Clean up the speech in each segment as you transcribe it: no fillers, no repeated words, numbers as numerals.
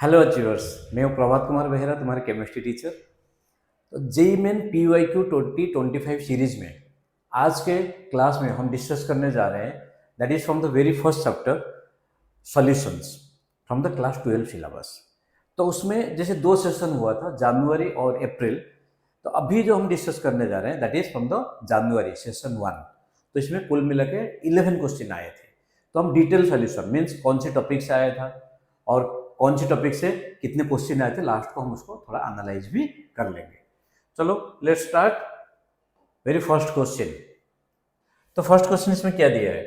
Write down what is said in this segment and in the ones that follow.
Hello achievers, मैं हूँ प्रभात कुमार बेहरा, तुम्हारे केमिस्ट्री टीचर। तो जेई मेन PYQ 2025 सीरीज में आज के क्लास में हम डिस्कस करने जा रहे हैं, that is from the very first chapter solutions from the class 12 syllabus. तो उसमें जैसे दो सेशन हुआ था, जनवरी और अप्रैल। तो अभी जो हम डिस्कस करने जा रहे हैं that is from the January session 1। तो इसमें कुल मिला के 11 क्वेश्चन आए थे। तो हम डिटेल सॉल्यूशन मीन्स कौन से टॉपिक से आया था और कौन से टॉपिक से कितने क्वेश्चन आए थे, लास्ट को हम उसको थोड़ा एनालाइज भी कर लेंगे। चलो let's start. Very first question. तो फर्स्ट क्वेश्चन इसमें क्या दिया है,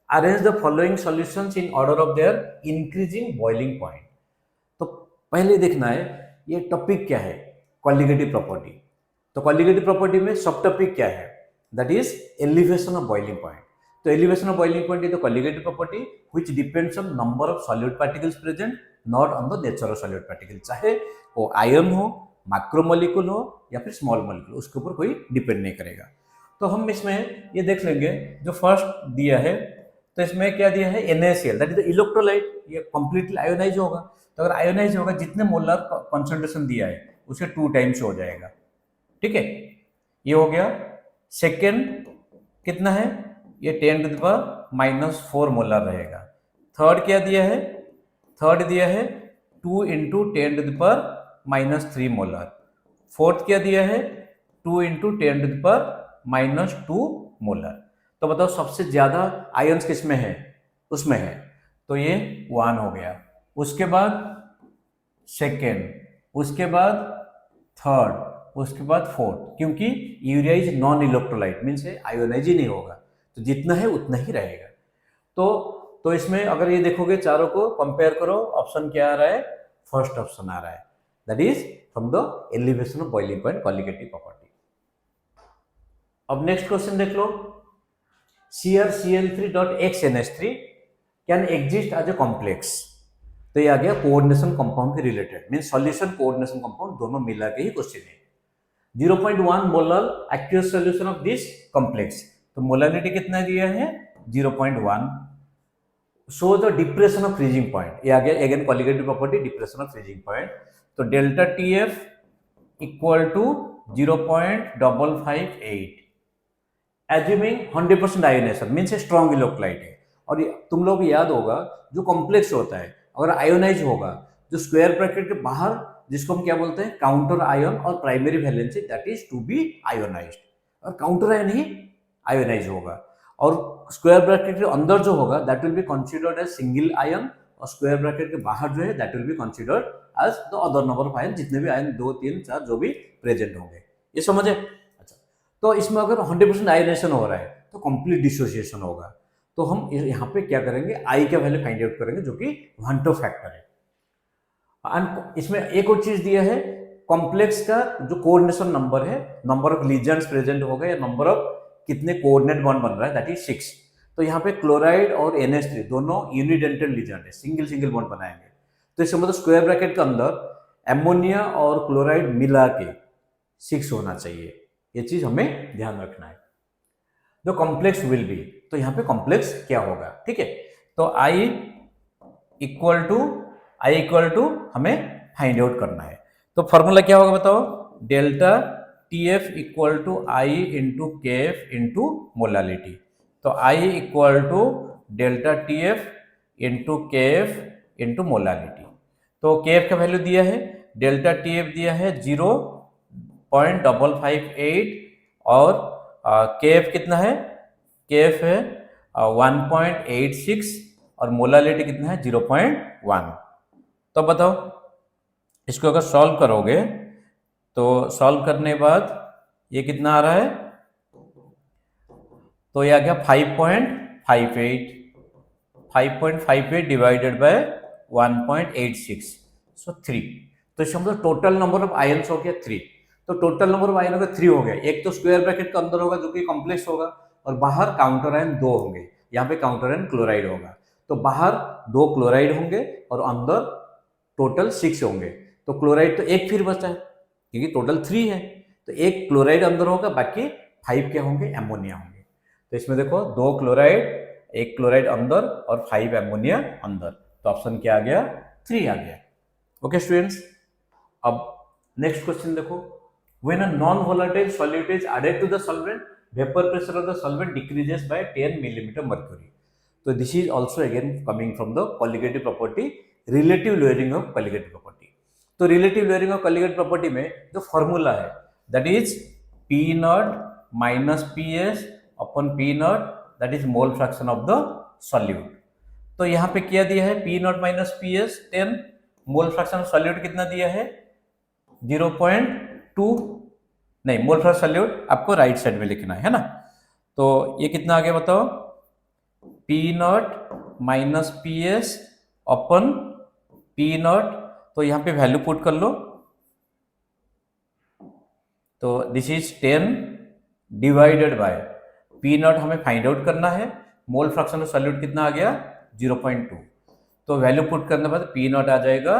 arrange the following solutions in order of their increasing boiling point. तो पहले देखना है ये टॉपिक क्या है, कॉलिगेटिव प्रॉपर्टी। तो कॉलिगेटिव प्रॉपर्टी में सब टॉपिक क्या है, that is elevation of boiling point. तो elevation of boiling point is the colligative property which depends on number of solute particles present, not on the nature of solute particle. चाहे वो ion हो, macromolecule हो या फिर small molecule, उसके ऊपर कोई डिपेंड नहीं करेगा। तो हम इसमें ये देख लेंगे जो फर्स्ट दिया है। तो इसमें क्या दिया है, NaCl that is the electrolyte. ये कंप्लीटली आयोनाइज होगा। तो अगर आयोनाइज होगा, जितने मोलर कॉन्सेंट्रेशन दिया है उसे 2 टाइम्स हो जाएगा। ठीक है, ये हो गया। सेकेंड कितना है, ये 10⁻⁻4 मोलर रहेगा। थर्ड क्या दिया है, थर्ड दिया है 2 इंटू 10⁻³ मोलर। फोर्थ क्या दिया है, 2 इंटू 10⁻² मोलर। तो बताओ सबसे ज्यादा आयंस किसमें है, उसमें है। तो ये 1 हो गया। उसके बाद सेकेंड, उसके बाद थर्ड, उसके बाद फोर्थ, क्योंकि urea is non electrolyte means ionize ही नहीं होगा, तो जितना है उतना ही रहेगा। तो इसमें अगर ये देखोगे चारों को कंपेयर करो, ऑप्शन क्या आ रहा है, फर्स्ट ऑप्शन आ रहा है, that is from the elevation of boiling point colligative property. अब नेक्स्ट क्वेश्चन देख लो, CrCl3.xNH3 can exist as a complex. तो ये आ गया कोऑर्डिनेशन कंपाउंड के रिलेटेड, मीन सॉल्यूशन कोऑर्डिनेशन कंपाउंड दोनों मिला के ही क्वेश्चन है। 0.1 molar active solution of this complex. तो मोलारिटी कितना दिया है, 0.1। Show the depression of freezing point. ये आ गया again colligative property, depression of freezing point. तो delta TF equal to 0.558। Assuming 100% ionization means strong electrolyte है। और तुम लोग याद होगा जो कॉम्प्लेक्स होता है अगर आयोनाइज होगा, जो स्क्वायर ब्रैकेट के बाहर जिसको हम क्या बोलते हैं, काउंटर आयन और primary valency, that is to be ionized. और काउंटर आयन ही आयोनाइज होगा, और स्क्वायर ब्रैकेट के अंदर जो होगा that will be considered as single ion, और स्क्वायर ब्रैकेट के बाहर जो है that will be considered as the other number of ion, जितने भी आयन 2 3 4 जो भी प्रेजेंट होंगे। ये समझे। अच्छा, तो इसमें अगर 100% आयोनाइजेशन हो रहा है तो कंप्लीट डिसोसिएशन होगा। तो हम यहाँ पे क्या करेंगे, आई का वैल्यू फाइंड आउट करेंगे जो कि 1 to फैक्टर है। एंड इसमें एक और चीज दिया है, कॉम्प्लेक्स का जो कोऑर्डिनेशन नंबर है, नंबर ऑफ लीजेंड्स प्रेजेंट होगा या नंबर ऑफ कितने कोऑर्डिनेट बॉन्ड बन रहा है, दैट इज 6। तो यहाँ पे क्लोराइड और NH3 दोनों यूनिडेंटल लीजेंड है, सिंगल सिंगल बॉन्ड बनाएंगे। तो इसका मतलब स्क्वायर ब्रैकेट के अंदर एमोनिया और क्लोराइड मिला के 6 होना चाहिए। ये चीज हमें ध्यान रखना है। द कॉम्प्लेक्स विल बी, तो यहाँ पे कॉम्प्लेक्स क्या होगा, ठीक है। तो आई इक्वल टू हमें फाइंड आउट करना है। तो फॉर्मूला क्या होगा बताओ, delta TF equal to i into KF into molality. तो i equal to delta TF into KF into molality. तो KF का वैल्यू दिया है, डेल्टा TF दिया है 0.558 और KF कितना है, KF है 1.86 और मोलालिटी कितना है 0.1। तो बताओ इसको अगर सॉल्व करोगे तो सॉल्व करने के बाद ये कितना आ रहा है, तो ये आ गया 5.58 डिवाइडेड बाय 1.86, सो 3। तो इसका मतलब टोटल नंबर ऑफ आयंस हो गया 3। तो टोटल नंबर ऑफ आयन हो गया 3 हो गया। एक तो स्क्वायर ब्रैकेट के अंदर होगा जो कि कॉम्प्लेक्स होगा, और बाहर काउंटर आयन 2 होंगे, यहाँ पे काउंटर आयन क्लोराइड होगा। तो बाहर 2 क्लोराइड होंगे और अंदर टोटल 6 होंगे। तो क्लोराइड तो एक फिर बचा है क्योंकि टोटल 3 है, तो एक क्लोराइड अंदर होगा, बाकी 5 क्या होंगे, एमोनिया होंगे। तो इसमें देखो 2 क्लोराइड, 1 क्लोराइड अंदर और 5 एमोनिया अंदर। तो ऑप्शन क्या आ गया, 3 आ गया। ओके स्टूडेंट्स, अब नेक्स्ट क्वेश्चन देखो, when a non volatile solute is added to the solvent, vapour pressure of the solvent decreases by 10 millimetre mercury. तो this is also again coming from the colligative property, relative lowering of colligative property. तो relative lowering of colligative property में जो formula है that is p naught minus p s upon p naught, that is mole fraction of the solute. तो यहाँ पे क्या दिया है, P naught minus p S 10, mole fraction of solute कितना दिया है 0.2, नहीं मोल फ्रैक्शन सॉल्यूट आपको राइट साइड में लिखना है ना। तो ये कितना आ गया बताओ, P naught minus p S upon P not, तो यहाँ पे वैल्यू पुट कर लो, तो this is 10 divided by P not हमें फाइंड आउट करना है, मोल फ्रैक्शन ऑफ सॉल्यूट कितना आ गया 0.2, तो वैल्यू पुट करने के बाद पी नॉट आ जाएगा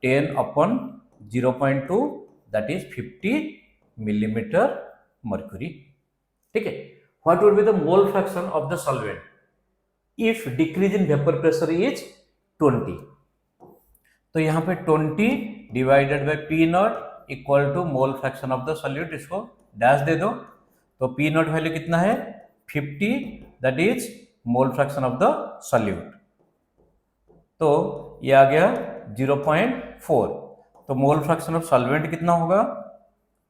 10 upon 0.2, that is 50 millimetre mercury. ठीक है, what would be the mole fraction of the solvent if decrease in vapour pressure is 20। तो यहाँ पे 20 divided by P naught equal to mole fraction of the solute, इसको dash दे दो, तो P naught value कितना है 50, that is mole fraction of the solute. तो ये आ गया 0.4, तो मोल फ्रैक्शन ऑफ सॉल्वेंट कितना होगा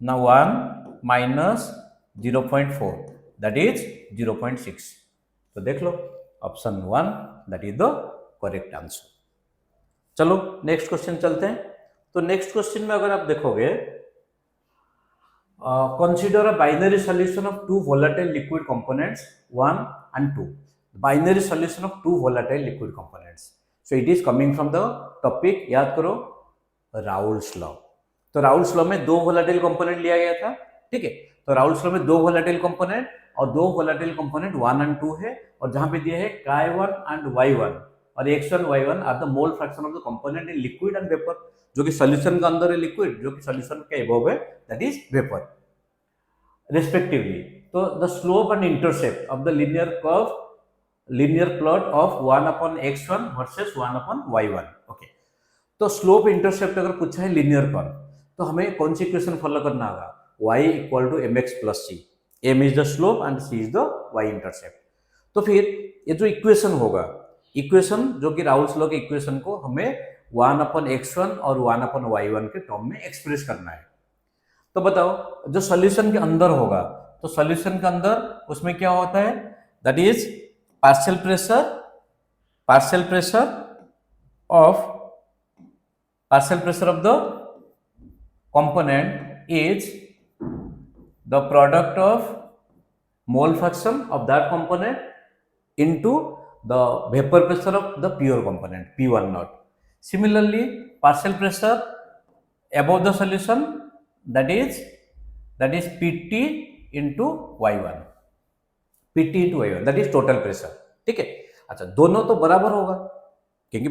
ना 1 माइनस 0.4, दैट इज 0.6। तो देख लो option 1 that is the correct answer. चलो नेक्स्ट क्वेश्चन चलते हैं। तो नेक्स्ट क्वेश्चन में अगर आप देखोगे, consider a binary solution of two volatile liquid components 1 and 2, binary solution of two volatile liquid components. So it is coming from the topic, याद करो राउल्स लॉ। तो राउल्स लॉ में दो वोलेटाइल कंपोनेंट लिया गया था, ठीक है। तो राउल्स लॉ में दो वोलेटाइल कंपोनेंट और दो वोलेटाइल कंपोनेंट 1 and 2 है, और जहां पे दिया है chi1 and y1 और x1 y1 are the mole fraction of the component in liquid and vapour, जो कि सॉल्यूशन का अंदर है लिक्विड, जो कि सॉल्यूशन के अबव है दैट इज वेपर रेस्पेक्टिवली। तो the slope and intercept of the linear curve, linear plot of 1 upon x1 versus 1 upon y1। Okay, तो स्लोप इंटरसेप्ट अगर पूछा है लीनियर कर्व, तो हमें कौन सी इक्वेशन फॉलो करना होगा, y equal to mx plus C, m is the slope and c is the y intercept. तो फिर ये जो इक्वेशन होगा, इक्वेशन जो कि राउल्स लॉ के इक्वेशन को हमें 1 upon x1 और 1 upon y1 के टर्म में एक्सप्रेस करना है। तो बताओ जो सॉल्यूशन के अंदर होगा, तो सॉल्यूशन के अंदर उसमें क्या होता है, that is partial pressure of the component is the product of mole fraction of that component into the vapor pressure of the pure component P1 naught. Similarly, partial pressure above the solution, that is PT into Y1, PT into Y1, that is total pressure। ठीक है, अच्छा दोनों तो बराबर होगा, क्योंकि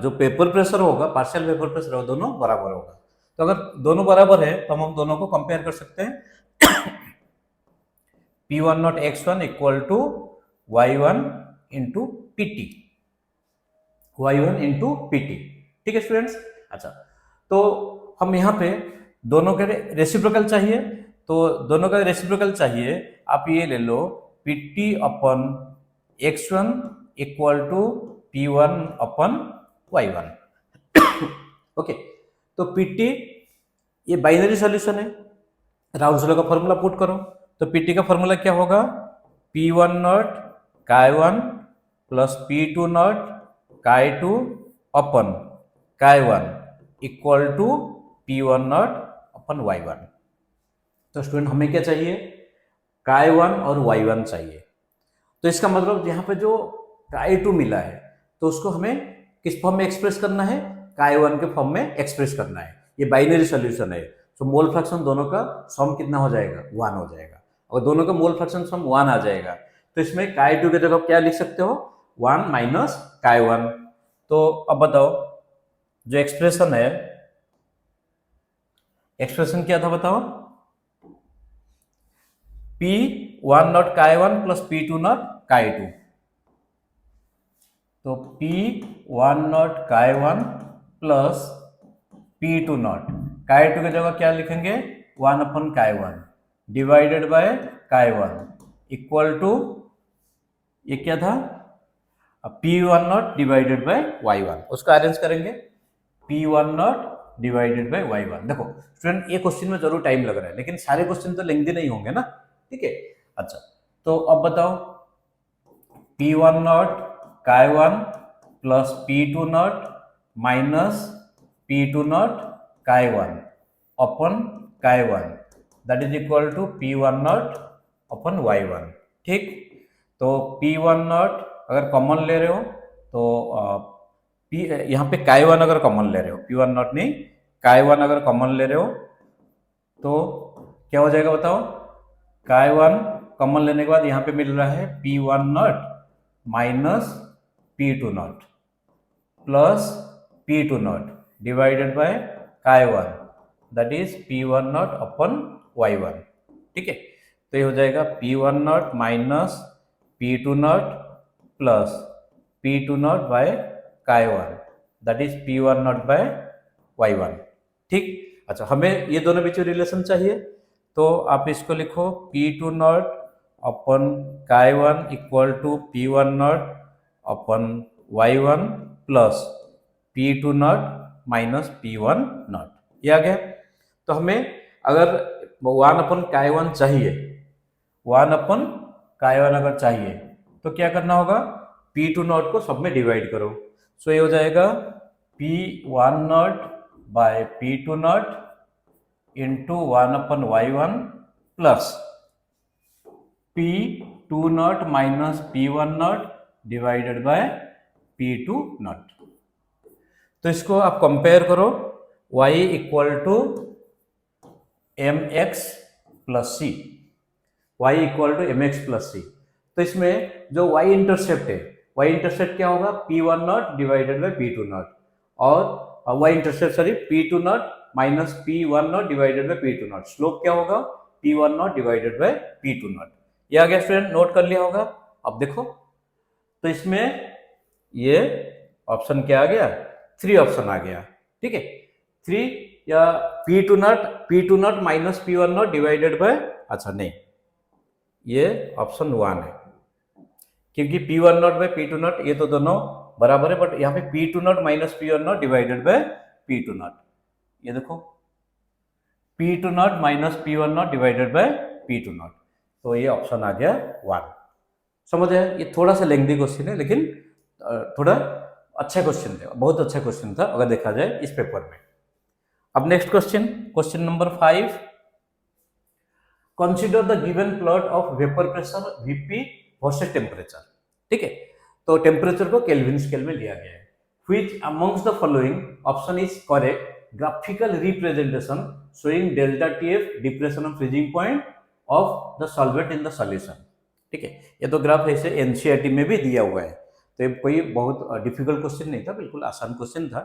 जो paper pressure होगा, पार्शियल वेपर प्रेशर होगा, दोनों बराबर होगा। तो अगर दोनों बराबर है तो हम दोनों को कंपेयर कर सकते हैं। P1 naught x1 equal to y1 into PT, y1 into PT। ठीक है स्टूडेंट्स, अच्छा तो हम यहाँ पे दोनों के रेसिप्रोकल चाहिए, तो दोनों का रेसिप्रोकल चाहिए, आप ये ले लो PT upon x1 equal to P1 upon y1। Okay, तो PT ये बाइनरी सॉल्यूशन है, राउल्स लॉ का फॉर्मूला पुट करो, तो PT का फॉर्मूला क्या होगा, P1 naught chi1 plus P2 naught chi2 upon chi1 equal to P1 naught upon y1। तो स्टूडेंट हमें क्या चाहिए, chi1 और y1 चाहिए। तो इसका मतलब यहाँ पे जो chi2 मिला है, तो उसको हमें किस फॉर्म में एक्सप्रेस करना है, chi1 के फॉर्म में एक्सप्रेस करना है। ये बाइनरी सॉल्यूशन है, तो मोल फ्रैक्शन दोनों का सम कितना हो जाएगा, 1 हो जाएगा। और दोनों का मोल फ्रैक्शन सम 1 आ जाएगा, तो इसमें chi2 की जगह क्या लिख सकते हो, 1 माइनस chi1। तो अब बताओ जो एक्सप्रेशन है, एक्सप्रेशन क्या था बताओ, P1 naught chi1 plus P2 naught chi2। तो P1 naught chi1 plus P2 not, काय टू की जगह क्या लिखेंगे 1 upon chi 1 divided by chi 1 equal to ये क्या था P1 naught divided bye Y1, उसका अरेंज करेंगे P1 naught divided bye Y1। देखो स्टूडेंट ये क्वेश्चन में जरूर टाइम लग रहा है लेकिन सारे क्वेश्चन तो लेंथी नहीं होंगे ना, ठीक है। अच्छा तो अब बताओ P1 नॉट काय 1 plus P2 naught minus P2 not काय 1 upon chi 1 that is equal to P1 naught upon Y1, ठीक। तो P1 नॉट अगर कॉमन ले रहे हो तो P यहाँ पे काय 1 अगर कॉमन ले रहे हो, P1 नॉट नहीं काय 1 अगर कॉमन ले रहे हो तो क्या हो जाएगा बताओ, काय 1 कॉमन लेने के बाद यहाँ पे मिल रहा है P1 naught minus P2 naught plus P2 not divided bye chi 1 that is P1 naught upon Y1, ठीक है। तो ये हो जाएगा P1 naught minus P2 naught plus P2 naught by chi 1 that is P1 naught bye Y1, ठीक। अच्छा हमें ये दोनों बीच में रिलेशन चाहिए तो आप इसको लिखो P2 not upon chi 1 equal to P1 naught upon Y1 plus P2 naught minus P1 naught, ये आ गया। तो हमें अगर 1 अपन काय 1 चाहिए, 1 अपन काय 1 अगर चाहिए तो क्या करना होगा P2 नॉट को सब में डिवाइड करो। सो ये हो जाएगा P1 naught by P2 naught into 1 upon Y1 plus P2 naught minus P1 naught divided by P2 naught. तो इसको आप कंपेयर करो y equal to mx plus c, y equal to mx plus c. तो इसमें जो y intercept है, y intercept क्या होगा P1 naught divided by P2 naught और y intercept sorry P2 naught minus P1 naught divided by P2 naught, slope क्या होगा P1 naught divided by P2 not. ये आ गया स्टूडेंट, नोट कर लिया होगा। अब देखो तो इसमें ये ऑप्शन क्या आ गया 3 ऑप्शन आ गया, ठीक है। 3 या P2 naught minus P1 naught divided bye, अच्छा नहीं ये ऑप्शन 1 है क्योंकि P1 naught by P2 not ये तो दोनों बराबर है, बट यहाँ पे P2 naught minus P1 naught divided by P2 not, ये देखो P2 naught minus P1 naught divided by P2 naught, तो ये ऑप्शन आ गया 1। समझ आया, ये थोड़ा सा लेंथी क्वेश्चन है लेकिन थोड़ा अच्छा क्वेश्चन था, बहुत अच्छा क्वेश्चन था अगर देखा जाए इस पेपर में। अब next question, question number 5, consider the given plot of vapour pressure Vp versus temperature, ठीक है। तो टेम्परेचर को केल्विन स्केल में लिया गया है। Which amongst the following option is correct graphical representation showing delta TF depression of freezing point of the solvent in the solution, ठीक है। ये तो ग्राफ ऐसे एनसीईआरटी में भी दिया हुआ है, तो ये कोई बहुत डिफिकल्ट क्वेश्चन नहीं था, बिल्कुल आसान क्वेश्चन था।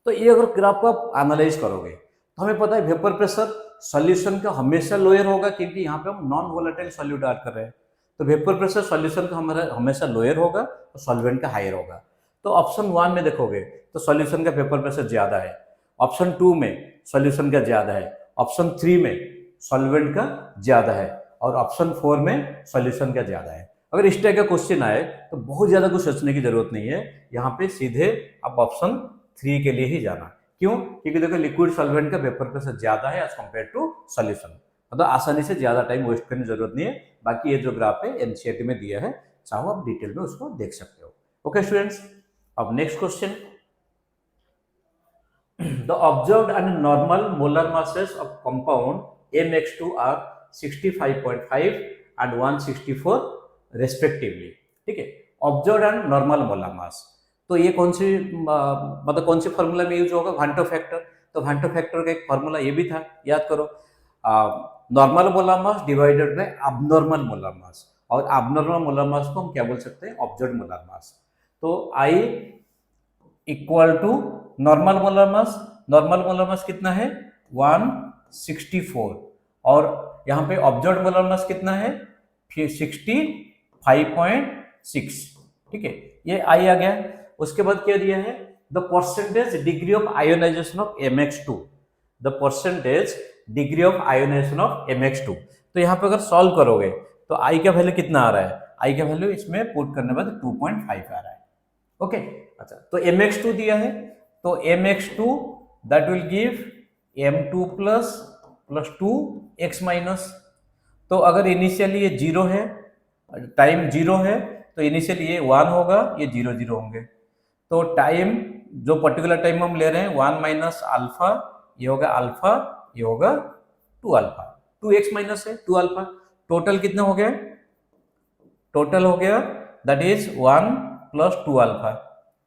तो ये अगर ग्राफ को आप एनालाइज करोगे तो हमें पता है वेपर प्रेशर सॉल्यूशन का हमेशा लोअर होगा क्योंकि यहाँ पे हम नॉन वोलेटाइल सॉल्यूट ऐड कर रहे हैं, तो वेपर प्रेशर सॉल्यूशन का हमारा हमेशा लोअर होगा और सॉल्वेंट का हायर होगा। तो ऑप्शन 1 में देखोगे तो सॉल्यूशन का वेपर प्रेशर ज्यादा है, ऑप्शन 2 में सॉल्यूशन का ज्यादा है, ऑप्शन 3 में सॉल्वेंट का ज्यादा है और ऑप्शन 4 में सॉल्यूशन का ज्यादा है। अगर इस टाइप का क्वेश्चन आए तो बहुत ज्यादा कुछ सोचने की जरूरत नहीं है, यहाँ पे सीधे आप ऑप्शन 3 के लिए ही जाना। क्यों? क्योंकि देखो लिक्विड सॉल्वेंट का वेपर प्रेशर ज्यादा है एज कम्पेयर टू सॉल्यूशन, मतलब आसानी से ज्यादा टाइम वेस्ट करने की जरूरत नहीं है। बाकी ये जो ग्राफ है एनसीईआरटी में दिया है, चाहो आप डिटेल में उसको देख सकते हो। ओके स्टूडेंट्स, अब next question, the observed and normal molar masses of compound MX2 are 65.5 and 164 respectively, ठीक है। Observed and normal molar mass, तो ये कौन सी मतलब कौन से फॉर्मूला में यूज होगा, वांटो फैक्टर। तो वांटो फैक्टर का एक फॉर्मूला ये भी था, याद करो, normal molar mass divided by abnormal molar mass, और अबनॉर्मल मोलर मास को हम क्या बोल सकते हैं, ऑब्जर्व्ड मोलर मास। तो I equal to normal molar mass, normal molar mass कितना है 164 और यहाँ पे ऑब्जर्व्ड मोलर मास कितना है 65.6, ठीक है, ये I आ गया। उसके बाद क्या दिया है the percentage degree of ionization of MX2, the percentage degree of ionization of MX2। तो यहाँ पे अगर सॉल्व करोगे तो आई का वैल्यू कितना आ रहा है, आई का वैल्यू इसमें पुट करने के बाद 2.5 आ रहा है। ओके अच्छा, तो MX2 दिया है, तो MX2 that will give M2 plus 2x minus. तो अगर इनिशियली ये 0 है, टाइम 0 है, तो इनिशियली ये 1 होगा, ये 0 0 होंगे। तो टाइम जो पर्टिकुलर टाइम हम ले रहे हैं 1 माइनस अल्फा, ये होगा अल्फा, ये होगा 2 अल्फा, 2x माइनस है 2 अल्फा। टोटल कितना हो गया, टोटल हो गया that is 1 plus 2 alpha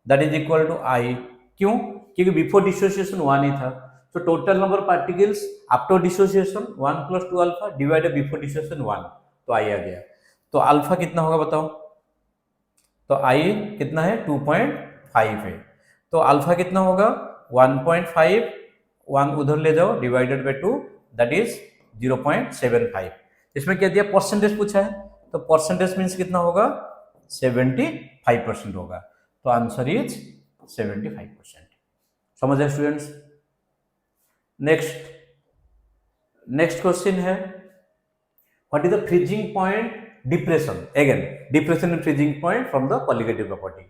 that is equal to i. क्यों, क्योंकि बिफोर डिसोसिएशन 1 ही था। तो total number particles after dissociation 1 plus 2 alpha divided before dissociation 1, तो आई आ गया। तो अल्फा कितना होगा बताओ, तो आई कितना है 2.5 है, तो अल्फा कितना होगा 1.5, 1 उधर ले जाओ डिवाइडेड बाय 2 दैट इज 0.75। इसमें क्या दिया, परसेंटेज पूछा है, तो परसेंटेज मीन्स कितना होगा 75% होगा, तो आंसर इज 75%। समझ रहे स्टूडेंट्स। नेक्स्ट क्वेश्चन है, what is the freezing point depression, again depression in freezing point from the colligative property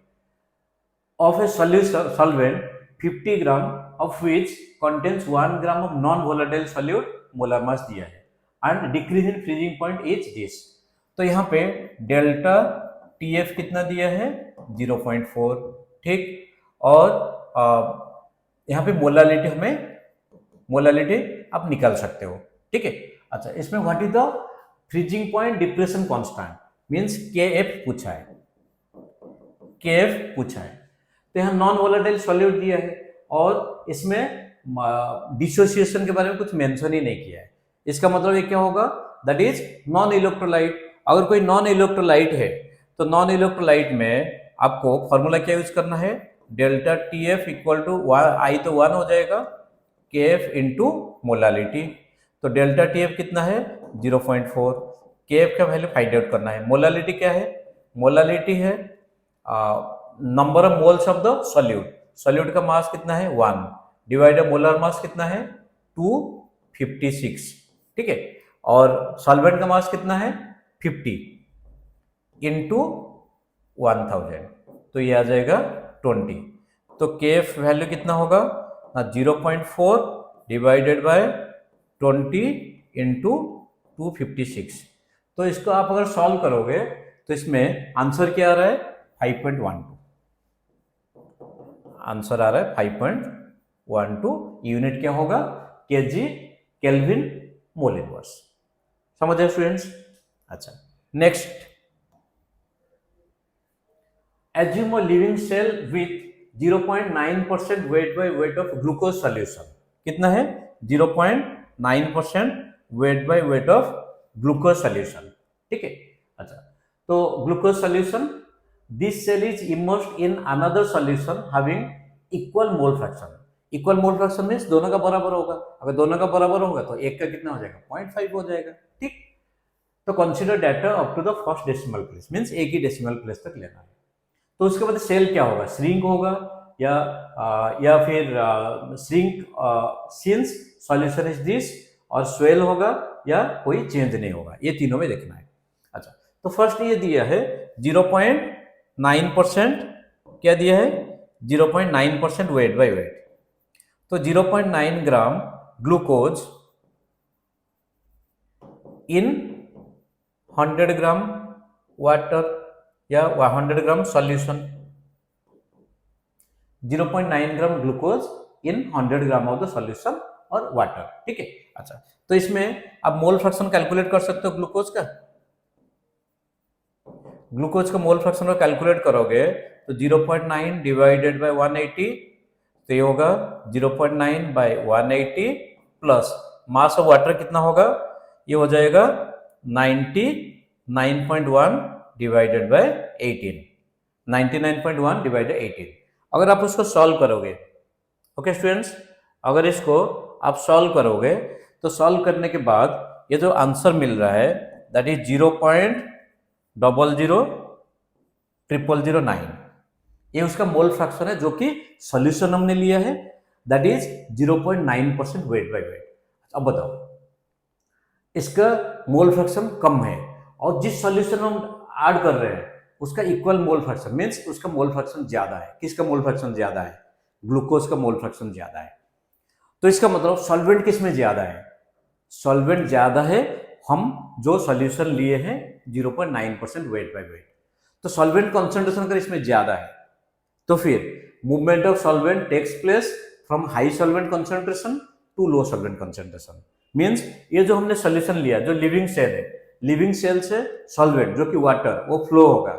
of a solvent 50 gram of which contains 1 gram of non volatile solute, molar mass दिया है, and decrease in freezing point is this. तो यहाँ पे delta TF कितना दिया है 0.4, ठीक, और यहाँ पे मोलालिटी हमें मोलालिटी आप निकाल सकते हो, ठीक है। अच्छा, इसमें what is the freezing point depression constant means KF पूछा है, KF पूछा है। तो यहाँ नॉन वोलेटाइल सॉल्यूट दिया है और इसमें डिसोसिएशन के बारे में कुछ मेंशन ही नहीं किया है। इसका मतलब ये क्या होगा, दैट इज नॉन इलेक्ट्रोलाइट। अगर कोई नॉन इलेक्ट्रोलाइट है तो नॉन इलेक्ट्रोलाइट में आपको फॉर्मूला क्या यूज करना है, डेल्टा TF इक्वल टू आई तो 1 हो जाएगा, KF इंटू मोलालिटी। तो डेल्टा TF कितना है 0.4, KF का वैल्यू फाइंड आउट करना है। मोलालिटी क्या है, मोलालिटी है number of moles of the solute, solute का मास कितना है 1 डिवाइडेड मोलर मास कितना है 256, ठीक है, और सॉल्वेंट का मास कितना है 50 इंटू 1000, तो ये आ जाएगा 20। तो KF वैल्यू कितना होगा 0.4 डिवाइडेड बाय 20 इंटू 256। तो इसको आप अगर सॉल्व करोगे तो इसमें आंसर क्या आ रहा है 5.12, आंसर आ रहा है 5.12। यूनिट क्या होगा kg केल्विन मोल इनवर्स। समझ रहे स्टूडेंट्स। अच्छा, next, assume a living cell with 0.9% weight by weight of glucose solution. कितना है 0.9% weight by weight of glucose solution, ठीक है। अच्छा, तो glucose solution, this cell is immersed in another solution having equal mole fraction. Equal mole fraction means दोनों का बराबर होगा, अगर दोनों का बराबर होगा तो एक का कितना हो जाएगा 0.5 हो जाएगा, ठीक। तो consider data up to the first decimal place, means एक ही डेसिमल प्लेस तक लेना है। तो उसके बाद सेल क्या होगा, श्रिंक होगा या फिर shrink since solution is this, और स्वेल होगा या कोई चेंज नहीं होगा, ये तीनों में देखना है। अच्छा, तो फर्स्ट ये दिया है 0.9%, क्या दिया है 0.9% वेट बाय वेट। तो 0.9 gram glucose in 100 gram water या 100 gram solution, 0.9 gram glucose in 100 gram of the solution और वाटर, ठीक है। अच्छा, तो इसमें आप मोल फ्रैक्शन कैलकुलेट कर सकते हो ग्लूकोज का। ग्लूकोज का मोल फ्रैक्शन को कैलकुलेट करोगे तो 0.9 डिवाइडेड बाय 180, तो ये होगा 0.9 by 180 plus mass of water कितना होगा, ये हो जाएगा 99.1 डिवाइडेड बाय 18, 99.1 डिवाइडेड 18। अगर आप उसको सॉल्व करोगे, ओके स्टूडेंट्स, अगर इसको आप सॉल्व करोगे तो सॉल्व करने के बाद ये जो आंसर मिल रहा है दैट इज 0.00009, ये उसका मोल फ्रैक्शन है जो कि सॉल्यूशन हमने लिया है, that is 0.9% weight by wait. अब बताओ, इसका मोल फ्रैक्शन कम है और जिस सॉल्यूशन हम ऐड कर रहे हैं उसका इक्वल मोल फ्रैक्शन, मीन्स उसका मोल फ्रैक्शन ज्यादा है। किसका मोल फ्रैक्शन ज्यादा है? ग्लूकोज का मोल फ्रैक्शन ज्यादा है। तो इसका मतलब सॉल्वेंट किस में ज्यादा है? सॉल्वेंट ज्यादा है, हम जो सॉल्यूशन लिए हैं 0.9% वेट बाय वेट, तो सॉल्वेंट कॉन्सेंट्रेशन अगर इसमें ज्यादा है तो फिर movement of solvent takes place from high solvent concentration to low solvent concentration. Means ये जो हमने सॉल्यूशन लिया, जो लिविंग सेल है, लिविंग सेल से सॉल्वेंट जो कि वाटर वो फ्लो होगा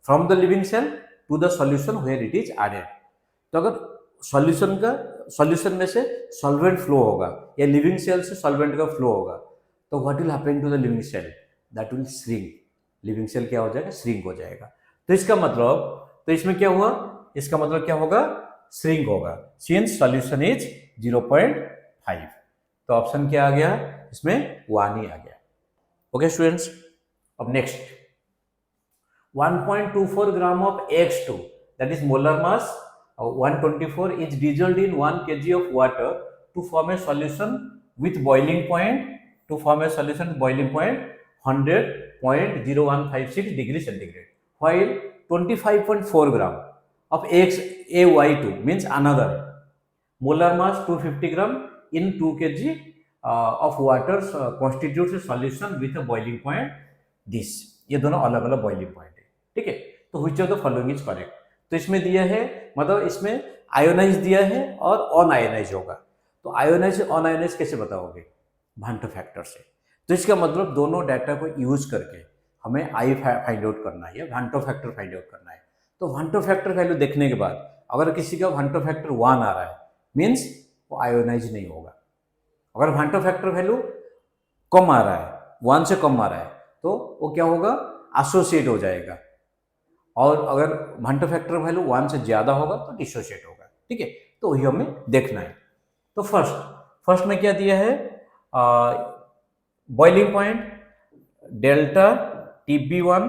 from the living cell to the solution where it is added. तो अगर सॉल्यूशन में से सॉल्वेंट फ्लो होगा या लिविंग सेल से सॉल्वेंट का फ्लो होगा, तो what will happen to the living cell? That will shrink. Living cell क्या हो जाएगा? श्रिंक हो जाएगा। तो इसका मतलब, तो इसमें क्या हुआ? इसका मतलब क्या होगा? श्रिंक होगा, सिंस सॉल्यूशन इज 0.5। तो ऑप्शन क्या आ गया? इसमें 1 ही आ गया। ओके स्टूडेंट्स, अब next 1.24 gram of X2 that is molar mass 124 is dissolved in 1 kg of water to form a solution with boiling point 100.0156 degree centigrade, while 25.4 gram of XaY2 means another molar mass 250 gram in 2 kg of water constitutes a solution with a boiling point this। ये दोनों अलग अलग boiling point है, ठीक है। तो which of the following is correct? तो इसमें दिया है, मतलब इसमें आयोनाइज दिया है और ऑन आयोनाइज होगा। तो आयोनाइज ऑन आयोनाइज कैसे बताओगे? भांटो फैक्टर से। तो इसका मतलब दोनों डाटा को यूज करके हमें आई फाइंड आउट करना है, भांटो फैक्टर फाइंड आउट करना है। तो भांटो फैक्टर वैल्यू देखने के बाद अगर किसी का भांटो फैक्टर 1 आ रहा है, मीन्स वो आयोनाइज नहीं होगा। अगर भांटो फैक्टर वैल्यू कम आ रहा है, 1 से कम आ रहा है, तो वो क्या होगा? एसोसिएट हो जाएगा। और अगर भांटो फैक्टर वैल्यू 1 से ज्यादा होगा तो डिसोसिएट होगा, ठीक है। तो वही हमें देखना है। तो फर्स्ट में क्या दिया है? Boiling point delta TB1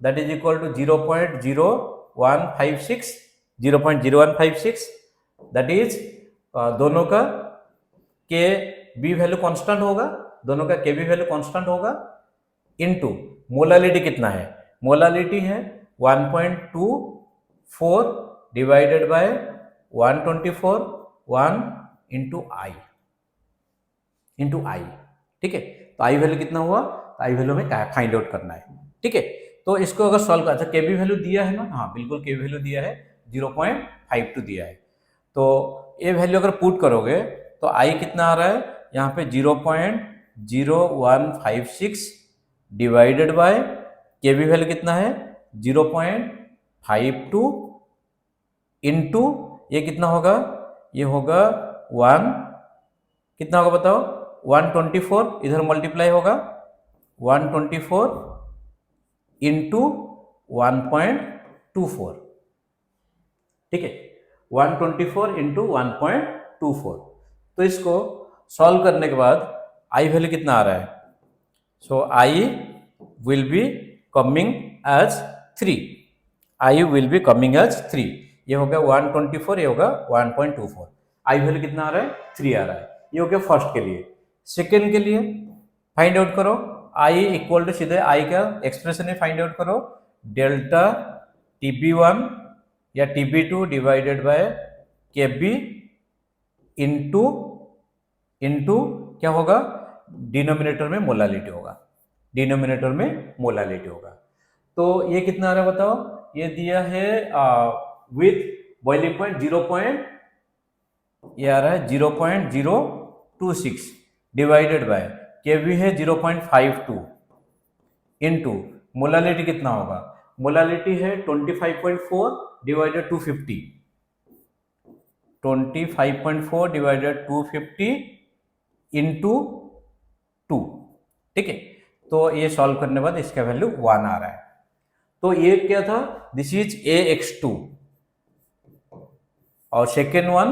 that is equal to 0.0156 that is दोनों का के बी वैल्यू कांस्टेंट होगा, दोनों का के बी वैल्यू कांस्टेंट होगा, इनटू मोलालिटी कितना है? मोलालिटी है 1.24 डिवाइडेड बाय 124 1 इंटू आई, ठीक है। तो आई वैल्यू कितना हुआ? तो आई वैल्यू में फाइंड आउट करना है, ठीक है। तो इसको अगर सॉल्व कर, अच्छा केबी वैल्यू दिया है ना? हाँ बिल्कुल, केबी वैल्यू दिया है, 0.52 दिया है। तो ये वैल्यू अगर पुट करोगे तो आई कितना आ रहा है यहाँ पे? 0.0156 डिवाइडेड बाय केबी वैल्यू कितना है? 0.52 इंटू ये कितना होगा? ये होगा 1, कितना होगा बताओ? 124, इधर मल्टीप्लाई होगा 124 इंटू 1.24, ठीक है। 124 इंटू 1.24। तो इसको सॉल्व करने के बाद आई वैल्यू कितना आ रहा है? So i will be coming as 3, i will be coming as 3। ये हो गया 124, ये होगा 1.24। आई वैल्यू कितना आ रहा है? 3 आ रहा है। ये हो गया फर्स्ट के लिए। सेकेंड के लिए फाइंड आउट करो, आई इक्वल टू सीधे आई का एक्सप्रेशन में फाइंड आउट करो, डेल्टा TB1 या TB2 divided by KB into क्या होगा? डिनोमिनेटर में मोलालिटी होगा, डिनोमिनेटर में मोलालिटी होगा। तो ये कितना आ रहा है बताओ? ये दिया है विथ बॉइलिंग पॉइंट 0. ये आ रहा है 0.026 डिवाइडेड बाय केवी है 0.52 इंटू मोलालिटी कितना होगा? मोलालिटी है 25.4 डिवाइडेड 250, 25.4 डिवाइडेड 250 इंटू 2, ठीक है। तो ये सॉल्व करने के बाद इसका वैल्यू 1 आ रहा है। तो ये क्या था? दिस इज AX2 और सेकेंड वन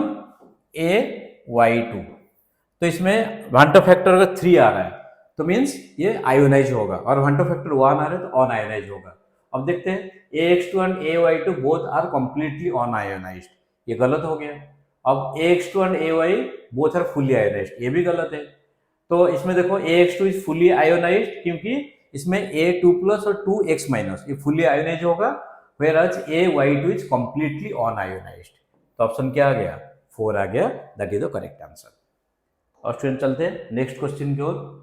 AY2। तो इसमें भांटो फैक्टर अगर 3 आ रहा है तो मीन्स ये आयोनाइज होगा, और भांटो फैक्टर 1 आ रहा है तो ऑन आयोनाइज होगा। अब देखते हैं AX2 and AY2 both are completely on ionized, ये गलत हो गया। अब AX2 and AY both are fully ionized, ये भी गलत है। तो इसमें देखो AX2 इज फुली आयोनाइज्ड क्योंकि इसमें A2 प्लस और 2X माइनस ये फुली आयोनाइज होगा, whereas AY2 is completely on ionised. तो ऑप्शन क्या आ गया? 4 आ गया, that is the correct answer. और स्टूडेंट चलते हैं नेक्स्ट क्वेश्चन की ओर।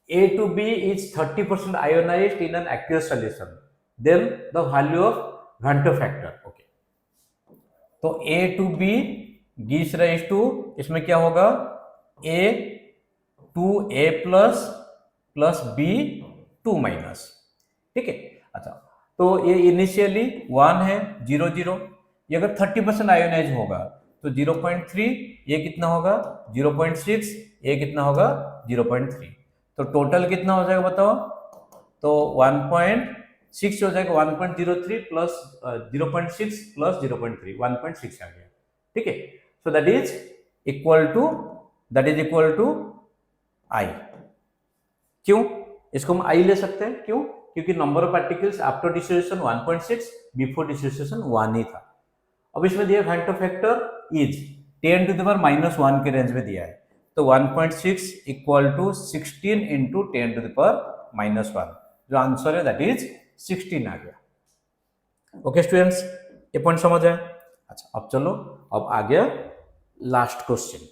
A to B is 30% ionized in an aqueous solution, then the value of Van't factor. Okay. तो A to B gives rise to, इसमें क्या होगा? A 2A plus plus B 2 minus, ठीक है। अच्छा, तो ये इनिशियली 1 है 0 0, ये अगर 30% आयोनाइज होगा तो 0.3, ये कितना होगा 0.6, ये कितना होगा 0.3, तो टोटल कितना हो जाएगा बताओ? तो 1.6 हो जाएगा, 1.03 प्लस 0.6 प्लस 0.3, 1.6 आ गया, ठीक है। So that is equal to i. क्यों? इसको हम आई ले सकते हैं, क्यों? क्योंकि number of particles after dissociation 1.6, before dissociation 1 ही था। अब इसमें दिया van't factor is 10 to the power -1 के रेंज में दिया है, तो 1.6 equal to 16 into 10 to the power -1, जो आंसर है दैट इज 16 आ गया। ओके स्टूडेंट्स, ये पॉइंट समझ आए? अच्छा, अब चलो, अब आ गया last question.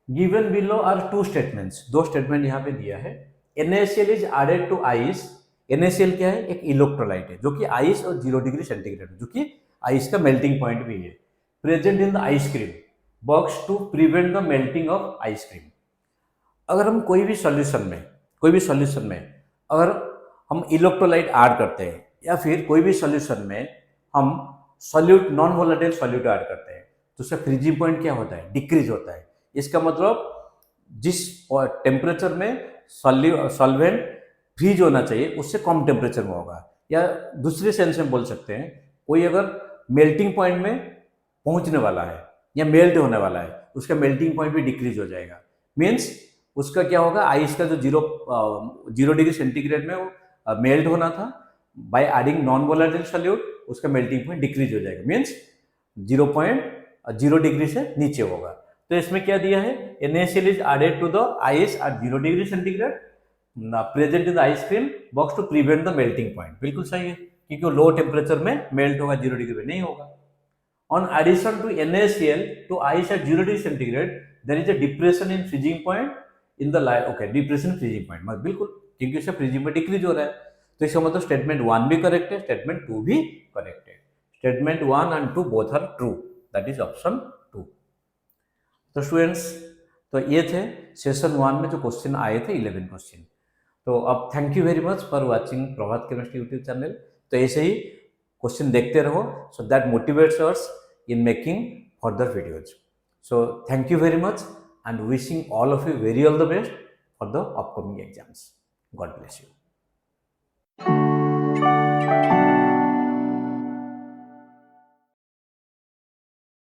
Given below are 2 statements, 2 statement यहाँ पे दिया है। NaCl is added to ice. NaCl क्या है? एक इलेक्ट्रोलाइट है जो कि आइस और 0 डिग्री सेंटीग्रेड, जो कि आइस का मेल्टिंग पॉइंट भी है। Present in the ice cream works to prevent the melting of ice cream. अगर हम कोई भी सॉल्यूशन में अगर हम इलेक्ट्रोलाइट ऐड करते हैं या फिर कोई भी सॉल्यूशन में हम solute non volatile solute add करते हैं, तो उसका फ्रीजिंग पॉइंट क्या होता है? डिक्रीज होता है। इसका मतलब जिस टेम्परेचर में सॉल्वेंट फ्रीज होना चाहिए उससे कम टेम्परेचर में होगा, या दूसरे सेंस में बोल सकते हैं, कोई अगर मेल्टिंग पॉइंट में पहुंचने वाला है या मेल्ट होने वाला है, उसका मेल्टिंग पॉइंट भी डिक्रीज हो जाएगा। मीन्स उसका क्या होगा? आइस का जो 0 डिग्री सेंटीग्रेड में वो मेल्ट होना था, by adding non volatile solute उसका मेल्टिंग पॉइंट डिक्रीज हो जाएगा, मीन्स 0.0 डिग्री से नीचे होगा। तो इसमें क्या दिया है? NaCl is added to the ice at 0 degree centigrade, present in the ice cream works to prevent the melting point. बिल्कुल सही है, क्योंकि वो लो टेम्परेचर में मेल्ट होगा, 0 डिग्री में नहीं होगा। On addition to NaCl to ice at 0 degree centigrade there is a depression in freezing point in the light. Okay, depression freezing point, मतलब बिल्कुल, क्योंकि उसका फ्रीजिंग पॉइंट डिक्रीज हो रहा है। तो इसका मतलब स्टेटमेंट 1 भी करेक्ट है, स्टेटमेंट 2 भी करेक्ट है। Statement 1 and 2 both are true, that is option 2। तो स्टूडेंट्स, तो ये थे सेशन 1 में जो क्वेश्चन आए थे, 11 क्वेश्चन। तो अब thank you very much for watching Prabhat chemistry YouTube channel. तो ऐसे ही क्वेश्चन देखते रहो, so that motivates us in making further videos. So thank you very much and wishing all of you all the best for the upcoming exams. God bless you.